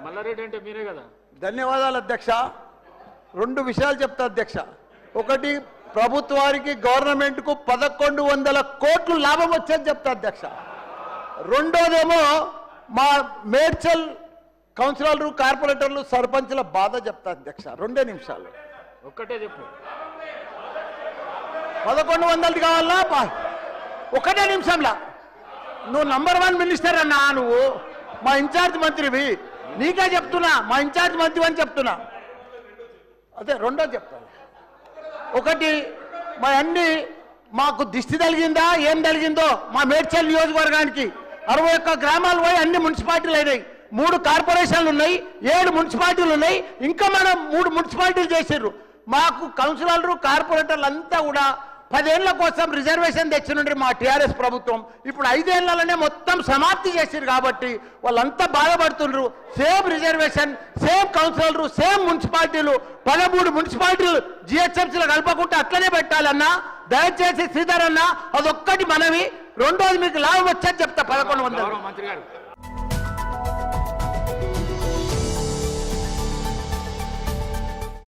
మల్లారెడ్డి అంటే మీరే కదా. ధన్యవాదాలు అధ్యక్ష. రెండు విషయాలు చెప్తా అధ్యక్ష. ఒకటి, ప్రభుత్వానికి గవర్నమెంట్కు 1100 కోట్లు లాభం వచ్చేది చెప్తా అధ్యక్ష. రెండోదేమో మా మేడ్చల్ కౌన్సిలర్లు, కార్పొరేటర్లు, సర్పంచ్ల బాధ చెప్తా అధ్యక్ష. 2 నిమిషాలు. ఒక్కటే చెప్పు. 1100 కావాలా? 1 నిమిషంలా. నువ్వు నంబర్ 1 మినిస్టర్ అన్నా, నువ్వు మా ఇన్ఛార్జ్ మంత్రివి, నీకే చెప్తున్నా, మా ఇన్ఛార్జ్ మంత్రి అని చెప్తున్నా. అదే రెండో చెప్తాను. ఒకటి, మా అన్ని మాకు దిష్టి తగిలిందా ఏం తగిలిందో మా మేడ్చల్ నియోజకవర్గానికి 61 గ్రామాలు పోయి అన్ని మున్సిపాలిటీలు అయినాయి. 3 కార్పొరేషన్లు ఉన్నాయి, 7 మున్సిపాలిటీలు ఉన్నాయి. ఇంకా మనం 3 మున్సిపాలిటీలు చేసిర్రు. మాకు కౌన్సిలర్లు, కార్పొరేటర్లు అంతా కూడా 10 ఏళ్ల కోసం రిజర్వేషన్ తెచ్చినుండ్రి మా టీఆర్ఎస్ ప్రభుత్వం. ఇప్పుడు 5 ఏళ్లలోనే మొత్తం సమాప్తి చేసిరు కాబట్టి వాళ్ళంతా బాధపడుతుండ్రు. సేమ్ రిజర్వేషన్, సేమ్ కౌన్సిలర్లు, సేమ్ మున్సిపాలిటీలు, 13 మున్సిపాలిటీలు జిహెచ్ఎంసీలో కలపకుండా అట్లనే పెట్టాలన్నా. దయచేసి శ్రీధర్ అన్న అదొక్కటి మనవి. రెండోది, మీకు లాభం వచ్చేది చెప్తా. 1100. మంత్రి గారు